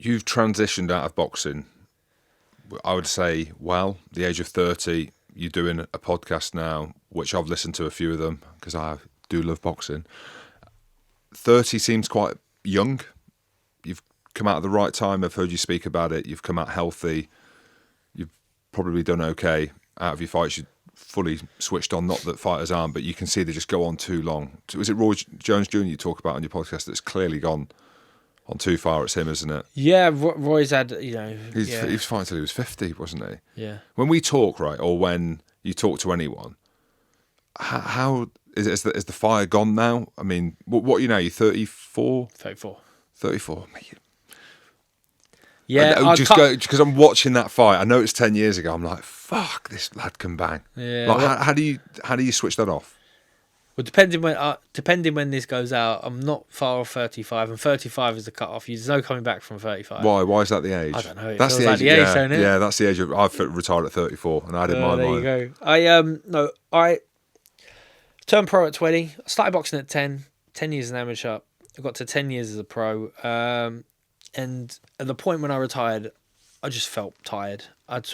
You've transitioned out of boxing. I would say, the age of 30, you're doing a podcast now, which I've listened to a few of them because I do love boxing. 30 seems quite young. You've come out at the right time. I've heard you speak about it. You've come out healthy. You've probably done okay out of your fights. You're fully switched on. Not that fighters aren't, but you can see they just go on too long. Was it Roy Jones Jr. you talk about on your podcast that's clearly gone on too far? It's him, isn't it? Yeah, Roy's had, He was fighting until he was 50, wasn't he? Yeah. When we talk, right, or when you talk to anyone, how is the fire gone now? I mean, what you know, you're 34? 34. 34. Yeah, because I'm watching that fight. I know it's 10 years ago. I'm like, fuck, this lad can bang. Yeah. Like, how do you switch that off? Well, depending when this goes out, I'm not far off 35, and 35 is the cut off. There's no coming back from 35. Why? Why is that the age? I don't know. That's the age, don't it? Yeah, that's the age. I've retired at 34, and I did mine. There you go. I turned pro at 20. I started boxing at 10. 10 years as an amateur. I got to 10 years as a pro. And at the point when I retired, I just felt tired. I'd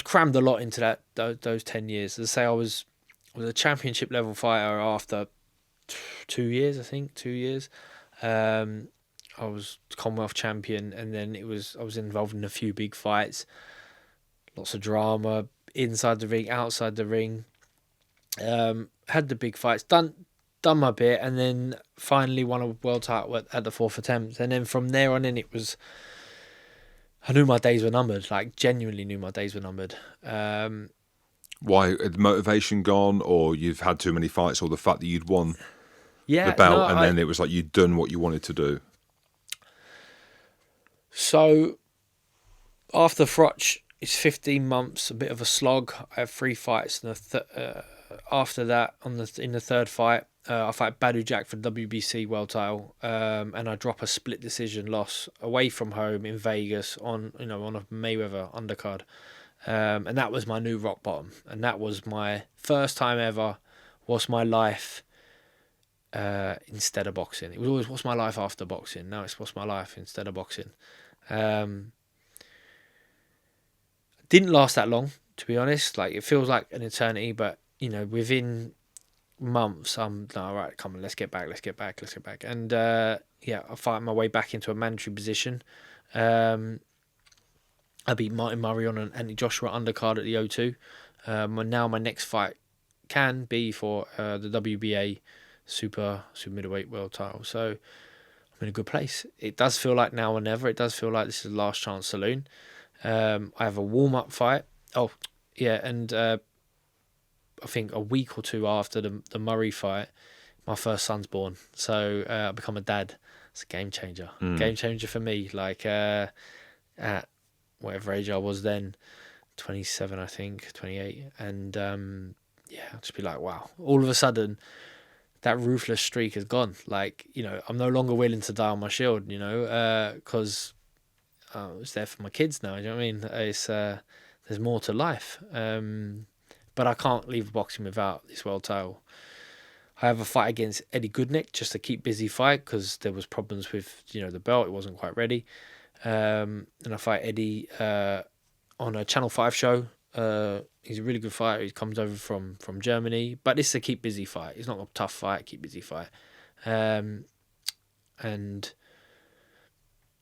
crammed a lot into those 10 years. As I say, I was a championship level fighter after 2 years, I think. 2 years. I was Commonwealth champion, and then I was involved in a few big fights. Lots of drama inside the ring, outside the ring. Had the big fights, done my bit, and then finally won a world title at the fourth attempt. And then from there on in, I knew my days were numbered. Like, genuinely knew my days were numbered. Why? Had motivation gone, or you've had too many fights, or the fact that you'd won the belt, then it was like you'd done what you wanted to do? So after Frotch, it's 15 months, a bit of a slog. I have 3 fights, and after that, in the third fight, I fight Badu Jack for the WBC world title, and I drop a split decision loss away from home in Vegas on a Mayweather undercard, and that was my new rock bottom, and that was my first time ever. What's my life instead of boxing? It was always what's my life after boxing. Now it's what's my life instead of boxing. Didn't last that long, to be honest. Like, it feels like an eternity, but within months, I'm like, all right, come on, let's get back. And I fight my way back into a mandatory position. I beat Martin Murray on an Anthony Joshua undercard at the O2. Now my next fight can be for the WBA super middleweight world title. So I'm in a good place. It does feel like now or never. It does feel like this is the last chance saloon. I have a warm-up fight. Oh, yeah, and I think a week or two after the Murray fight, my first son's born. So I become a dad. It's a game changer. Game changer for me. Like, at whatever age I was then, 27, I think, 28. And I'll just be like, wow. All of a sudden, that ruthless streak is gone. Like, I'm no longer willing to die on my shield, because it's there for my kids now. You know what I mean? It's there's more to life. But I can't leave boxing without this world title. I have a fight against Eddie Goodnick, just a keep busy fight, because there was problems with the belt. It wasn't quite ready. And I fight Eddie on a Channel 5 show. He's a really good fighter. He comes over from Germany. But this is a keep busy fight. It's not a tough fight, keep busy fight. And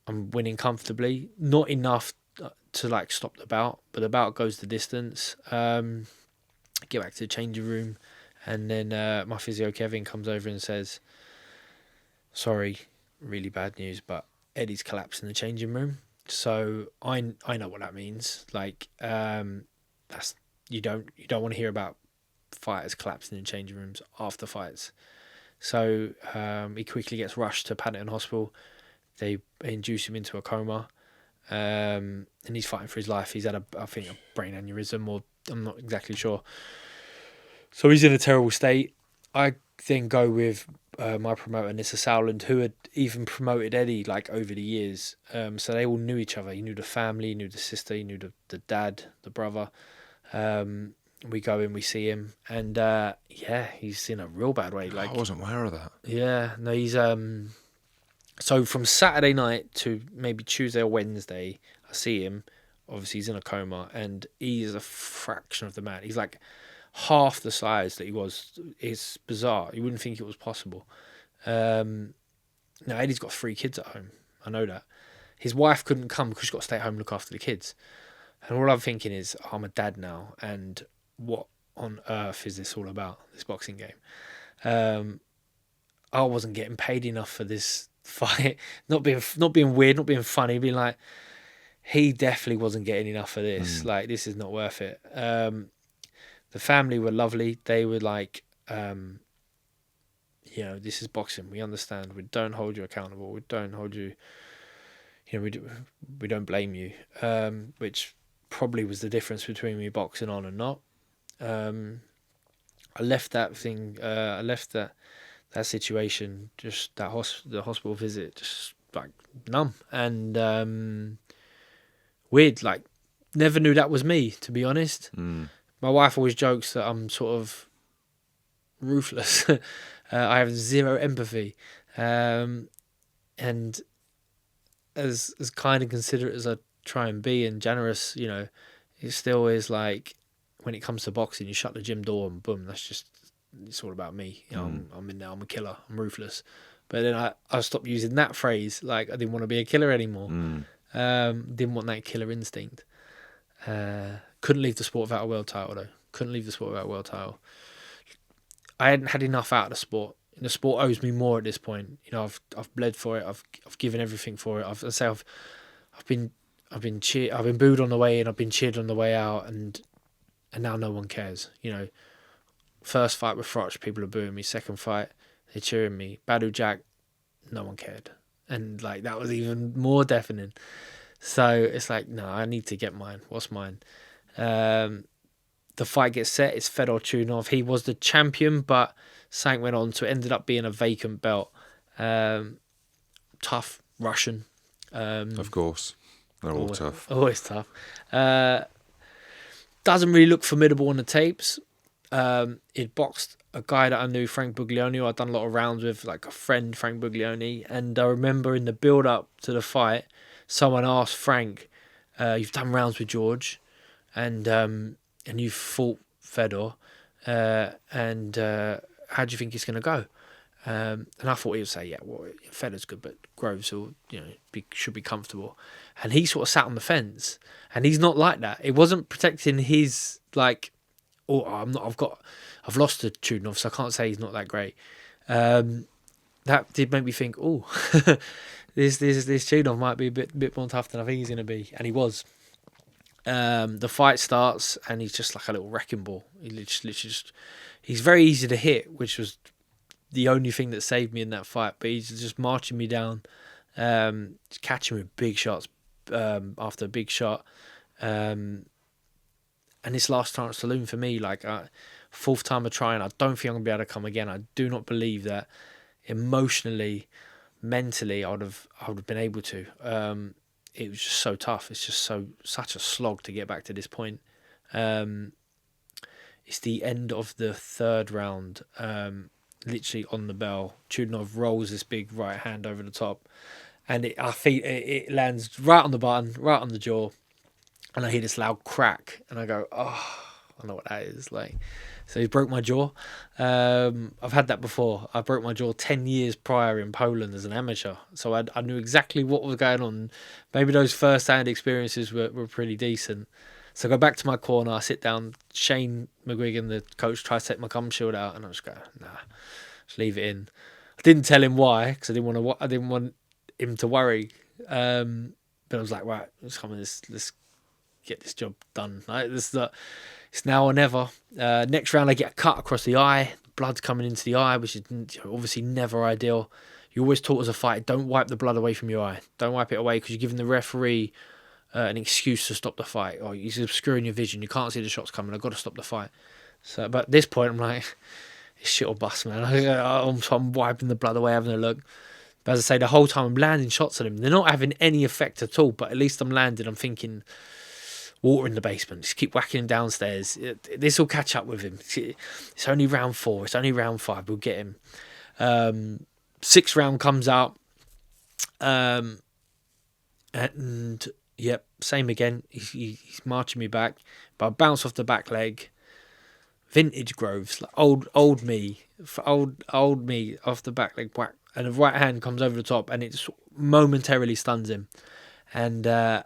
I'm winning comfortably. Not enough to stop the bout, but the bout goes the distance. Get back to the changing room, and then my physio Kevin comes over and says, sorry, really bad news, but Eddie's collapsed in the changing room. So I know what that means. Like, that's you don't want to hear about fighters collapsing in changing rooms after fights. So he quickly gets rushed to Paddington Hospital. They induce him into a coma, and he's fighting for his life. He's had I think a brain aneurysm, or I'm not exactly sure. So he's in a terrible state. I then go with my promoter, Nissa Sowland, who had even promoted Eddie over the years. So they all knew each other. He knew the family, he knew the sister, he knew the dad, the brother. We go in, we see him, and he's in a real bad way. I wasn't aware of that. Yeah, no, he's So from Saturday night to maybe Tuesday or Wednesday, I see him. Obviously, he's in a coma, and he's a fraction of the man. He's like half the size that he was. It's bizarre. You wouldn't think it was possible. Now, Eddie's got 3 kids at home. I know that. His wife couldn't come because she's got to stay at home and look after the kids. And all I'm thinking is, I'm a dad now, and what on earth is this all about, this boxing game? I wasn't getting paid enough for this fight. Not being weird, not being funny, being like, he definitely wasn't getting enough for this. Like, this is not worth it. The family were lovely. They were like, this is boxing. We understand. We don't hold you accountable. We don't hold you. We don't blame you. Which probably was the difference between me boxing on and not. I left that thing. I left that situation. Just the hospital visit. Just like numb and weird. Like, never knew that was me, to be honest. My wife always jokes that I'm sort of ruthless. I have zero empathy, and as kind and considerate as I try and be and generous, it still is like, when it comes to boxing, you shut the gym door and boom, it's all about me. I'm in there. I'm a killer. I'm ruthless. But then I stopped using that phrase. Like, I didn't want to be a killer anymore. Didn't want that killer instinct. Couldn't leave the sport without a world title though. I hadn't had enough out of the sport. The sport owes me more at this point. I've bled for it. I've given everything for it. I've been booed on the way in. I've been cheered on the way out, and now no one cares. First fight with Froch, people are booing me. Second fight, they're cheering me. Badu Jack, no one cared, and like, that was even more deafening. So it's like, no, I need to get mine. What's mine? The fight gets set. It's Fedor Chudinov. He was the champion, but something went on, so it ended up being a vacant belt. Tough Russian. Of course, they're all tough. Always tough. Doesn't really look formidable on the tapes. It boxed a guy that I knew, Frank Buglioni, who I'd done a lot of rounds with, like a friend, Frank Buglioni. And I remember in the build-up to the fight, someone asked Frank, "You've done rounds with George, and you've fought Fedor, and how do you think it's going to go?" And I thought he would say, "Yeah, well, Fedor's good, but Groves will, should be comfortable." And he sort of sat on the fence, and he's not like that. It wasn't protecting his, like, I've lost to Chudinov, so I can't say he's not that great. That did make me think, oh, this Chudinov might be a bit more tough than I think he's going to be, and he was. The fight starts, and he's just like a little wrecking ball. He's very easy to hit, which was the only thing that saved me in that fight. But he's just marching me down, catching me with big shots after big shot. And this last chance saloon for me, like, fourth time of trying, I don't think I'm going to be able to come again. I do not believe that emotionally, mentally, I would have been able to. It was just so tough. It's just such a slog to get back to this point. It's the end of the third round, literally on the bell. Chudinov rolls this big right hand over the top, and it lands right on the button, right on the jaw, and I hear this loud crack, and I go, oh, I know what that is. Like, so he broke my jaw. I've had that before. I broke my jaw 10 years prior in Poland as an amateur, so I knew exactly what was going on. Maybe those first-hand experiences were pretty decent. So I go back to my corner, I sit down. Shane McGuigan, the coach, tries to take my gum shield out, and I just go, nah, just leave it in. I didn't tell him why, because I didn't want him to worry. But I was like, right, let's get this job done. Right? It's now or never. Next round, I get a cut across the eye. Blood's coming into the eye, which is obviously never ideal. You're always taught as a fighter, don't wipe the blood away from your eye. Don't wipe it away, because you're giving the referee an excuse to stop the fight, or he's obscuring your vision. You can't see the shots coming. I've got to stop the fight. So, but at this point, I'm like, this shit will bust, man. I'm wiping the blood away, having a look. But as I say, the whole time I'm landing shots at him. They're not having any effect at all, but at least I'm landing. I'm thinking, water in the basement. Just keep whacking him downstairs. This will catch up with him. It's only round 4. It's only round 5. We'll get him. 6th round comes out. And yep, same again. He's marching me back, but I bounce off the back leg. Vintage Groves, like old me, old me off the back leg whack, and the right hand comes over the top, and it momentarily stuns him. And I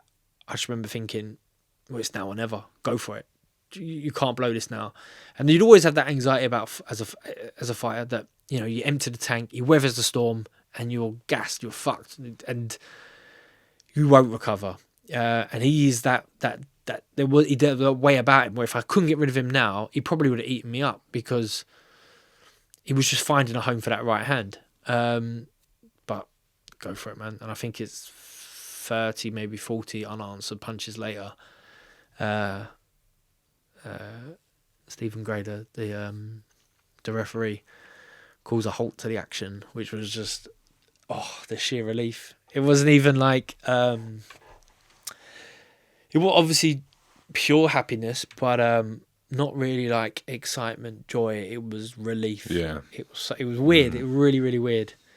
just remember thinking, well, it's now or never. Go for it. You can't blow this now. And you'd always have that anxiety about as a fighter that you empty the tank, he weathers the storm, and you're gassed, you're fucked, and you won't recover. And he is that he did a way about him where if I couldn't get rid of him now, he probably would have eaten me up because he was just finding a home for that right hand. But go for it, man. And I think it's 30, maybe 40 unanswered punches later. Stephen Gray, the referee, calls a halt to the action, which was just the sheer relief. It wasn't even like it was obviously pure happiness, but not really like excitement, joy. It was relief. Yeah, it was weird. It was really, really weird.